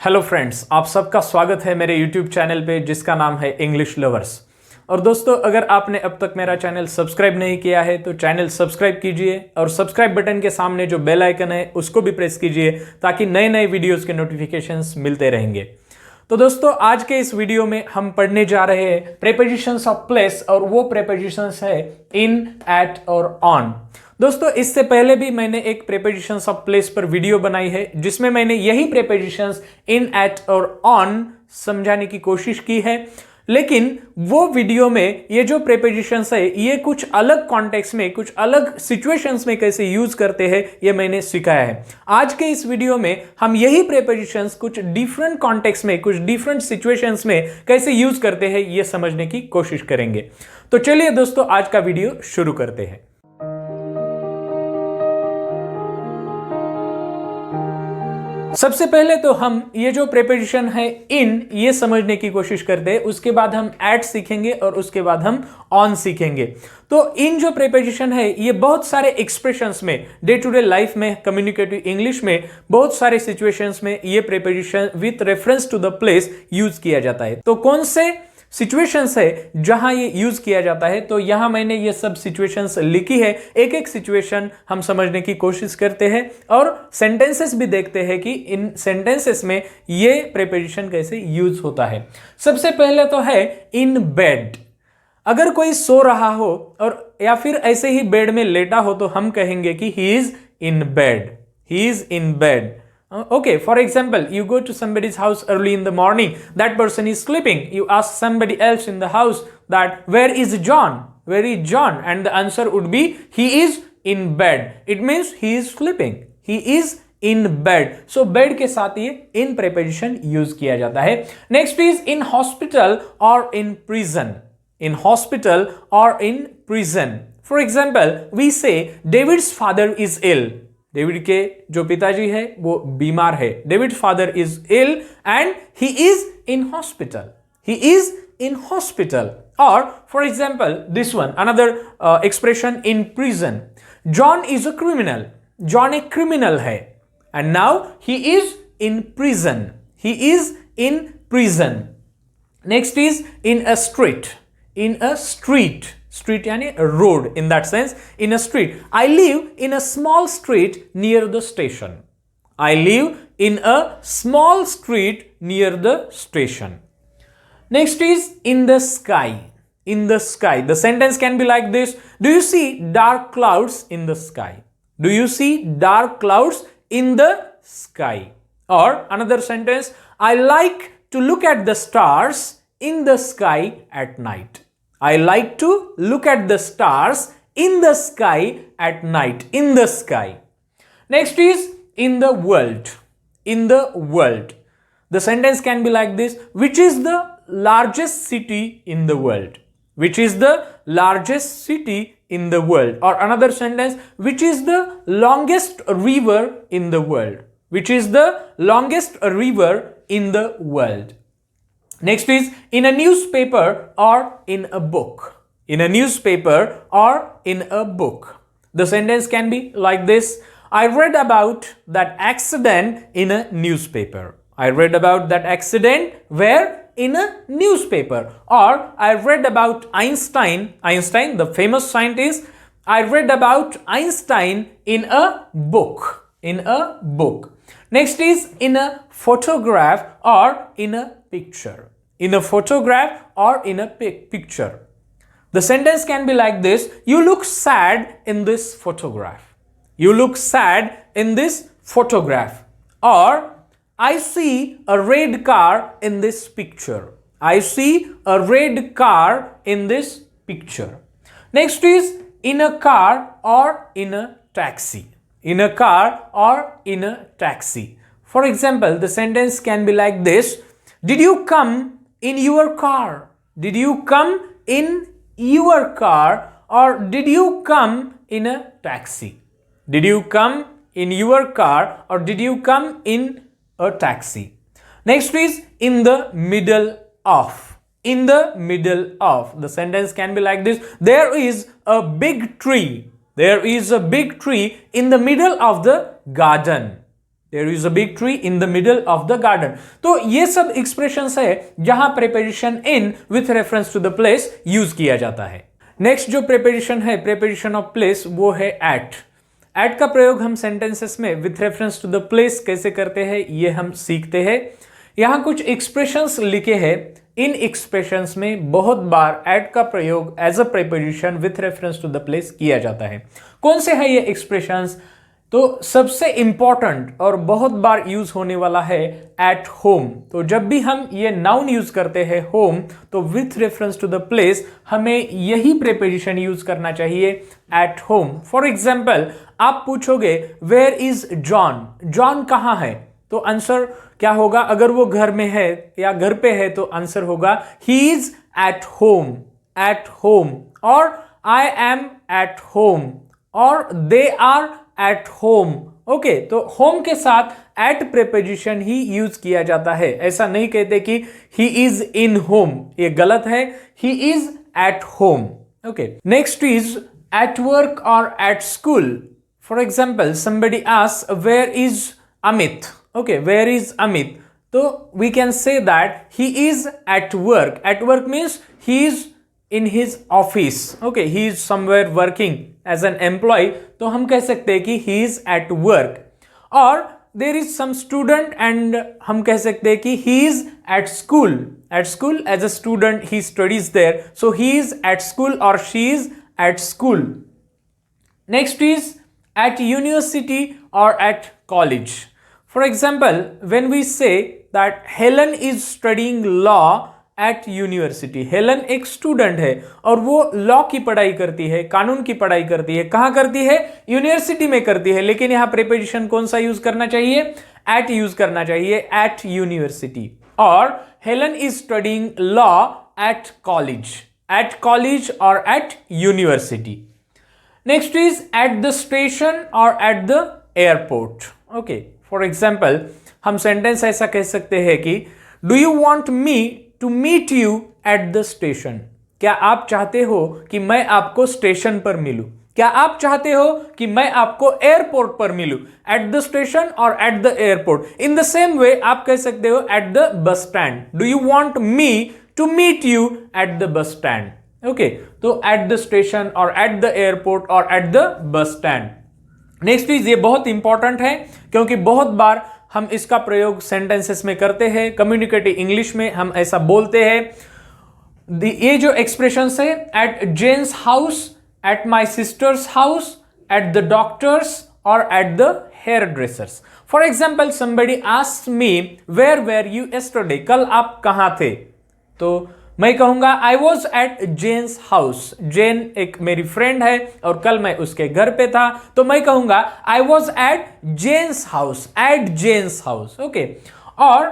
Hello friends, आप सबका स्वागत है मेरे यूट्यूब चैनल पे जिसका नाम है इंग्लिश लवर्स। और दोस्तों, अगर आपने अब तक मेरा चैनल सब्सक्राइब नहीं किया है तो चैनल सब्सक्राइब कीजिए और सब्सक्राइब बटन के सामने जो बेल आइकन है उसको भी प्रेस कीजिए ताकि नए नए वीडियोस के नोटिफिकेशंस मिलते रहेंगे। तो दोस्तों, आज के इस वीडियो में हम पढ़ने जा रहे हैं प्रीपोजिशंस ऑफ प्लेस और वो प्रीपोजिशंस है इन, एट और ऑन। दोस्तों, इससे पहले भी मैंने एक प्रीपोजिशंस ऑफ प्लेस पर वीडियो बनाई है जिसमें मैंने यही प्रीपोजिशंस इन, एट और ऑन समझाने की कोशिश की है, लेकिन वो वीडियो में ये जो प्रीपोजिशंस है ये कुछ अलग कॉन्टेक्स्ट में, कुछ अलग सिचुएशंस में कैसे यूज करते हैं ये मैंने सिखाया है। आज के इस वीडियो में हम यही प्रीपोजिशंस कुछ डिफरेंट कॉन्टेक्स्ट में, कुछ डिफरेंट सिचुएशंस में कैसे यूज करते हैं ये समझने की कोशिश करेंगे। तो चलिए दोस्तों, आज का वीडियो शुरू करते हैं। सबसे पहले तो हम ये जो प्रीपोजिशन है इन, ये समझने की कोशिश करते हैं, उसके बाद हम एट सीखेंगे और उसके बाद हम ऑन सीखेंगे। तो इन जो प्रीपोजिशन है ये बहुत सारे एक्सप्रेशंस में, डे टू डे लाइफ में, कम्युनिकेटिव इंग्लिश में, बहुत सारे सिचुएशंस में ये preposition with reference to the place use किया जाता है। तो कौन से सिचुएशंस है जहां ये यूज किया जाता है, तो यहां मैंने ये सब सिचुएशंस लिखी है। एक एक सिचुएशन हम समझने की कोशिश करते हैं और सेंटेंसेस भी देखते हैं कि इन सेंटेंसेस में ये प्रीपोजिशन कैसे यूज होता है। सबसे पहले तो है इन बेड। अगर कोई सो रहा हो और या फिर ऐसे ही बेड में लेटा हो तो हम कहेंगे कि ही is in bed, he is in bed. Okay, for example, you go to somebody's house early in the morning, that person is sleeping. You ask somebody else in the house that where is John? Where is John? And the answer would be he is in bed. It means he is sleeping. He is in bed. So bed के साथ ये in preposition use किया जाता है। Next is in hospital or in prison. In hospital or in prison. For example, we say David's father is ill. David के जो पिताजी है वो बीमार है। David father is ill and he is in hospital, he is in hospital. और for example this one, another expression in prison, John is a criminal. John एक criminal है and now he is in prison, he is in prison. Next is in a street, in a street, street यानी road in that sense, in a street. I live in a small street near the station. I live in a small street near the station. Next is in the sky. In the sky. The sentence can be like this. Do you see dark clouds in the sky? Do you see dark clouds in the sky? Or another sentence, I like to look at the stars in the sky at night. I like to look at the stars in the sky at night. In the sky. Next is in the world. In the world. The sentence can be like this. Which is the largest city in the world? Which is the largest city in the world? Or another sentence. Which is the longest river in the world? Which is the longest river in the world? Next is in a newspaper or in a book. In a newspaper or in a book. The sentence can be like this. I read about that accident in a newspaper. I read about that accident where? In a newspaper. Or I read about Einstein, the famous scientist. I read about Einstein in a book. In a book. Next is in a photograph or in a picture. In a photograph or in a picture. The sentence can be like this. You look sad in this photograph. You look sad in this photograph. Or I see a red car in this picture. I see a red car in this picture. Next is in a car or in a taxi. In a car or in a taxi. For example, the sentence can be like this. Did you come in your car? Did you come in your car or did you come in a taxi? Did you come in your car or did you come in a taxi? Next is in the middle of. In the middle of. The sentence can be like this. There is a big tree. There is a big tree in the middle of the garden. There is a big tree in the middle of the garden. तो ये सब expressions है जहां preposition in with reference to the place use किया जाता है. Next जो preposition है, प्रेपोजिशन ऑफ प्लेस, वो है एट. एट का प्रयोग हम सेंटेंसेस में with reference to the place कैसे करते हैं ये हम सीखते हैं. यहां कुछ एक्सप्रेशंस लिखे हैं. इन एक्सप्रेशंस में बहुत बार एट का प्रयोग as a preposition with reference to the place किया जाता है. कौन से है ये एक्सप्रेशंस? तो सबसे इंपॉर्टेंट और बहुत बार यूज होने वाला है एट होम. तो जब भी हम ये नाउन यूज करते हैं होम, तो with reference to the place हमें यही प्रेपोजिशन यूज करना चाहिए, एट होम. फॉर एग्जाम्पल, आप पूछोगे वेयर इज जॉन, जॉन कहाँ है? तो आंसर क्या होगा? अगर वो घर में है या घर पे है तो आंसर होगा he is at home, at home, और आई एम एट होम, और they are at home. Okay, तो होम के साथ एट प्रेपोजिशन ही यूज किया जाता है. ऐसा नहीं कहते कि ही इज इन होम, ये गलत है. He is at home. Okay, next is at work और at school. For example, somebody asks where is Amit. Okay, where is Amit? So we can say that he is at work. At work means he is in his office. Okay, he is somewhere working as an employee. तो हम कह सकते हैं कि he is at work. और there is some student and हम कह सकते हैं कि he is at school. At school, as a student he studies there. So he is at school or she is at school. Next is at university or at college. For example, when we say that Helen is studying law at university. Helen एक student है और वो law की पढ़ाई करती है, कानून की पढ़ाई करती है. कहाँ करती है? यूनिवर्सिटी में करती है. लेकिन यहाँ प्रेपोजिशन कौन सा यूज करना चाहिए? एट यूज करना चाहिए, एट यूनिवर्सिटी. और Helen is studying law at college. At college or at university. Next is at the station or at the airport. Okay. For example, हम सेंटेंस ऐसा कह सकते हैं कि do you want me to meet you at the station. क्या आप चाहते हो कि मैं आपको स्टेशन पर मिलूं? क्या आप चाहते हो कि मैं आपको एयरपोर्ट पर मिलूं? एट द स्टेशन और at the airport. In the same way आप कह सकते हो at the bus stand. Do you want me to meet you at the bus stand. Okay, तो एट द स्टेशन और एट द एयरपोर्ट और at the bus stand. Next is, ये बहुत important है क्योंकि बहुत बार हम इसका प्रयोग सेंटेंसेस में करते हैं. कम्युनिकेटिव इंग्लिश में हम ऐसा बोलते हैं. ये जो एक्सप्रेशंस है, at Jane's house, at my sister's house, at the doctor's और at the hairdresser's. For example, somebody asked me where were you yesterday. कल आप कहाँ थे? तो मैं कहूंगा I was at Jane's house. Jane एक मेरी फ्रेंड है और कल मैं उसके घर पे था, तो मैं कहूंगा I was at Jane's house, at Jane's house. Okay, और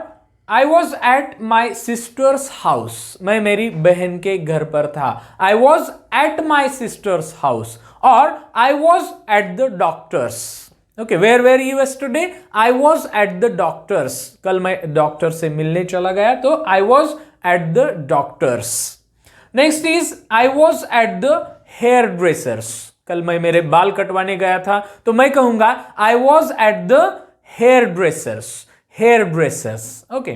I was at my sister's house, मैं मेरी बहन के घर पर था. I was at my sister's house. और I was at the doctor's. Okay, where were you yesterday? I was at the doctor's. कल मैं डॉक्टर से मिलने चला गया, तो I was at the doctors. Next is I was at the hairdressers. कल मैं मेरे बाल कटवाने गया था, तो मैं कहूंगा I was at the hairdressers. Hairdressers. Okay.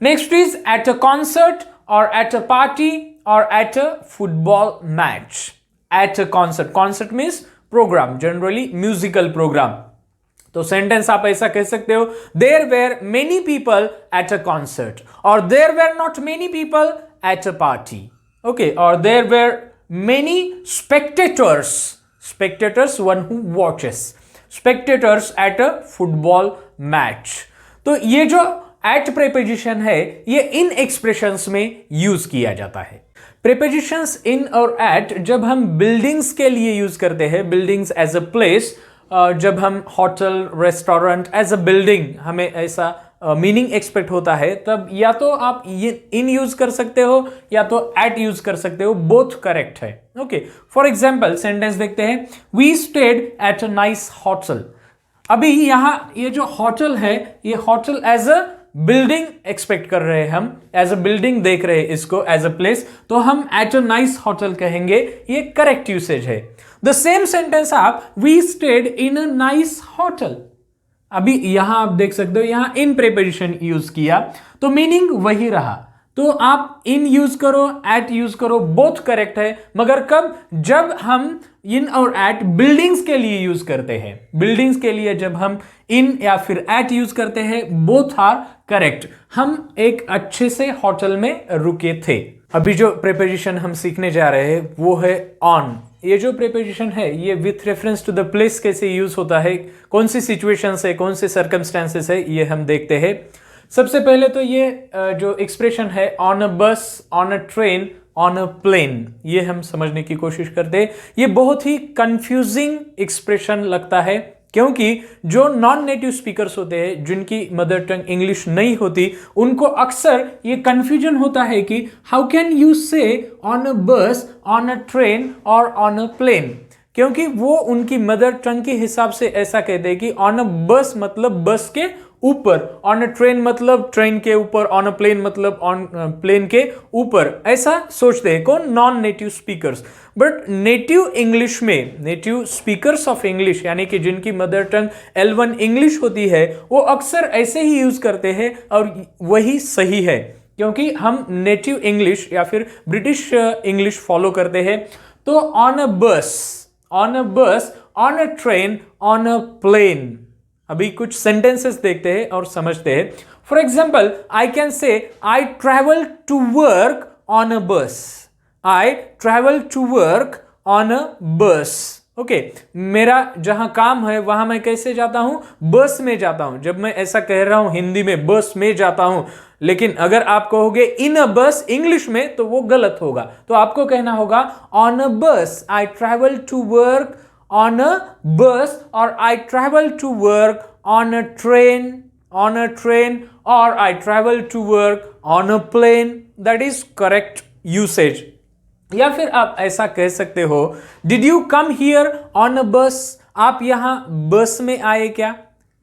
Next is at a concert or at a party or at a football match. At a concert. Concert means program, generally musical program. तो सेंटेंस आप ऐसा कह सकते हो, there were many people at a concert, और there were not many people at a party. Okay, और there were many spectators. Spectators, one who watches. Spectators at a football match. तो ये जो एट प्रेपोजिशन है, ये इन expressions में use किया जाता है. प्रेपोजिशंस इन और एट जब हम बिल्डिंग्स के लिए यूज करते हैं, बिल्डिंग्स एज अ प्लेस, जब हम hotel, restaurant as a building, हमें ऐसा मीनिंग एक्सपेक्ट होता है, तब या तो आप ये इन यूज कर सकते हो या तो एट यूज कर सकते हो. बोथ करेक्ट है. ओके, फॉर एग्जाम्पल सेंटेंस देखते हैं, we stayed at a nice hotel. अभी यहां ये जो होटल है, ये hotel as a building expect कर रहे हैं, हम एज अ बिल्डिंग देख रहे हैं इसको एज अ प्लेस, तो हम एट अ नाइस होटल कहेंगे. ये करेक्ट यूसेज है. द सेम सेंटेंस आप we stayed in a nice hotel. अभी यहां आप देख सकते हो, यहां इन प्रीपोजिशन यूज किया तो मीनिंग वही रहा। तो आप इन यूज करो, एट यूज करो, बोथ करेक्ट है। मगर कब? जब हम इन और एट बिल्डिंग्स के लिए यूज करते हैं। बिल्डिंग्स के लिए जब हम इन या फिर एट यूज करते हैं, बोथ आर करेक्ट। हम एक अच्छे से होटल में रुके थे। अभी जो प्रीपोजिशन हम सीखने जा रहे हैं वो है ऑन। ये जो प्रीपोजिशन है ये with reference to the place use यूज होता है, कौन सी सिचुएशंस है, कौन से सर्कमस्टेंसेस है, ये हम देखते हैं। सबसे पहले तो ये जो एक्सप्रेशन है on a bus, on a train, on a plane, ये हम समझने की कोशिश करते हैं। ये बहुत ही कंफ्यूजिंग एक्सप्रेशन लगता है क्योंकि जो नॉन नेटिव स्पीकर्स होते हैं, जिनकी मदर टंग इंग्लिश नहीं होती, उनको अक्सर ये कंफ्यूजन होता है कि हाउ कैन यू से on a bus, on a train और ऑन अ प्लेन, क्योंकि वो उनकी मदर टंग के हिसाब से ऐसा कहते हैं कि ऑन अ बस मतलब बस के ऊपर, ऑन अ ट्रेन मतलब ट्रेन के ऊपर, ऑन अ प्लेन मतलब ऑन प्लेन के ऊपर, ऐसा सोचते हैं कौन? Non native speakers. But native English में, नेटिव स्पीकर्स ऑफ इंग्लिश यानी कि जिनकी मदर टंग L1 इंग्लिश होती है, वो अक्सर ऐसे ही यूज करते हैं और वही सही है, क्योंकि हम नेटिव इंग्लिश या फिर ब्रिटिश इंग्लिश फॉलो करते हैं। तो on a bus, on a bus, on a train, on a plane. अभी कुछ सेंटेंसेस देखते हैं और समझते हैं। For example, I can say I travel to work on a bus. I travel to work on a bus. Okay, मेरा जहां काम है वहां मैं कैसे जाता हूं? बस में जाता हूं। जब मैं ऐसा कह रहा हूं हिंदी में बस में जाता हूं, लेकिन अगर आप कहोगे इन अ बस इंग्लिश में तो वो गलत होगा। तो आपको कहना होगा on a bus I travel to work on a bus, or I travel to work on a train, or I travel to work on a plane. That is correct usage. या फिर आप ऐसा कह सकते हो, did you come here on a bus? आप यहां बस में आए क्या?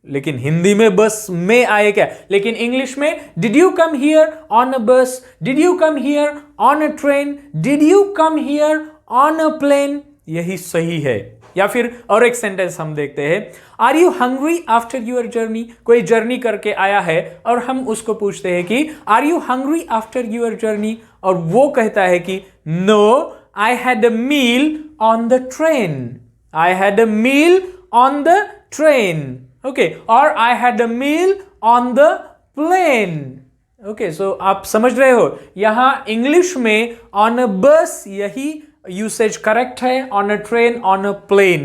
लेकिन हिंदी में बस में आए क्या, लेकिन इंग्लिश में did you come here on a bus? Did you come here on a train? Did you come here on a plane? यही सही है। या फिर और एक सेंटेंस हम देखते हैं, are you hungry after your journey? कोई जर्नी करके आया है और हम उसको पूछते हैं कि are you hungry after your journey, और वो कहता है कि no, I had a meal on the train, I had a meal on the train. Okay, और I had a meal on the plane. Okay, so आप समझ रहे हो, यहां इंग्लिश में ऑन अ बस यही यूसेज करेक्ट है, on a train, on a plane.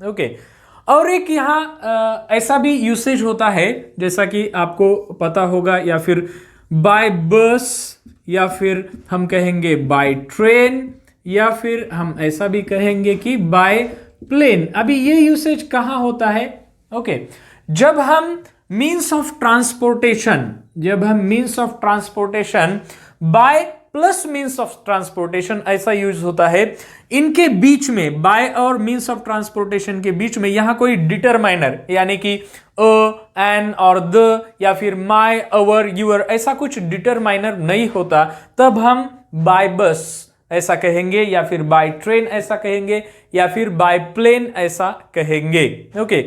Okay, और एक यहाँ ऐसा भी यूसेज होता है जैसा कि आपको पता होगा, या फिर बाय बस, या फिर हम कहेंगे बाय ट्रेन, या फिर हम ऐसा भी कहेंगे कि बाय प्लेन। अभी ये यूसेज कहाँ होता है? ओके, जब हम मीन्स ऑफ ट्रांसपोर्टेशन, जब हम means of transportation by plus means of transportation ऐसा यूज होता है, इनके बीच में, बाय और मीन्स ऑफ ट्रांसपोर्टेशन के बीच में यहां कोई डिटरमाइनर यानी कि अ, एन और द, या फिर माय, अवर, यूर, ऐसा कुछ डिटरमाइनर नहीं होता, तब हम बाय बस ऐसा कहेंगे, या फिर बाय ट्रेन ऐसा कहेंगे, या फिर बाय प्लेन ऐसा कहेंगे। Okay,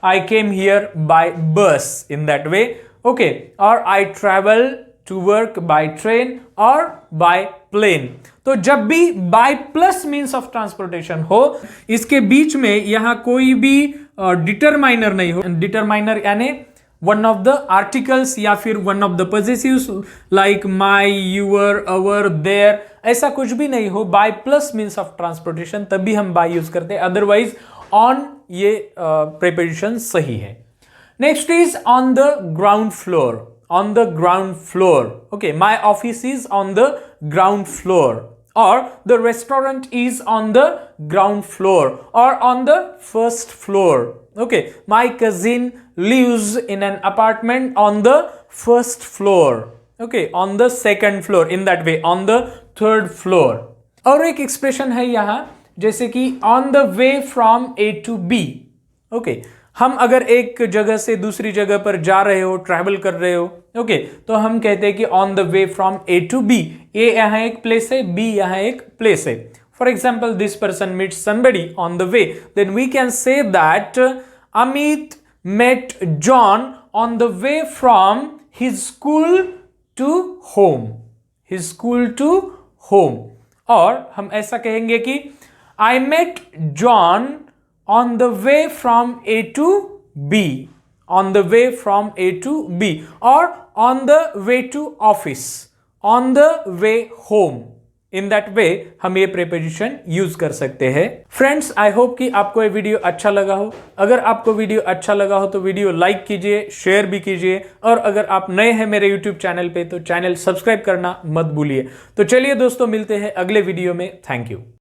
I came here by bus in that way. Okay, और I travel to work by train और बाय प्लेन। तो जब भी by plus means of transportation हो, इसके बीच में यहां कोई भी डिटरमाइनर नहीं हो। डिटरमाइनर यानी वन ऑफ द आर्टिकल्स या फिर one of the possessives like my, your, our, their, ऐसा कुछ भी नहीं हो। By plus means of transportation तभी हम बाय यूज करते हैं, अदरवाइज ऑन ये प्रीपोजिशन सही है। Next is on the ground floor, on the ground floor. Okay, my office is on the ground floor, or the restaurant is on the ground floor, or on the first floor. Okay, my cousin lives in an apartment on the first floor. Okay, on the second floor, in that way, on the third floor. और एक expression है यहां जैसे कि on the way from A to B. Okay, हम अगर एक जगह से दूसरी जगह पर जा रहे हो, ट्रैवल कर रहे हो, ओके, तो हम कहते हैं कि on the way from A to B. A यहां एक प्लेस है, बी यहां एक प्लेस है। For example, this person meets somebody on the way, then we can say that Amit met John on the way from his school to home. His school to home. और हम ऐसा कहेंगे कि I met John on the way from A to B. On the way from A to B. और on the way to office. On the way home. In that वे हम ये preposition use कर सकते हैं। फ्रेंड्स, आई होप कि आपको ये video अच्छा लगा हो। अगर आपको वीडियो अच्छा लगा हो तो वीडियो लाइक कीजिए, शेयर भी कीजिए, और अगर आप नए हैं मेरे यूट्यूब चैनल पे तो चैनल सब्सक्राइब करना मत भूलिए। तो चलिए दोस्तों, मिलते हैं अगले वीडियो में। Thank you.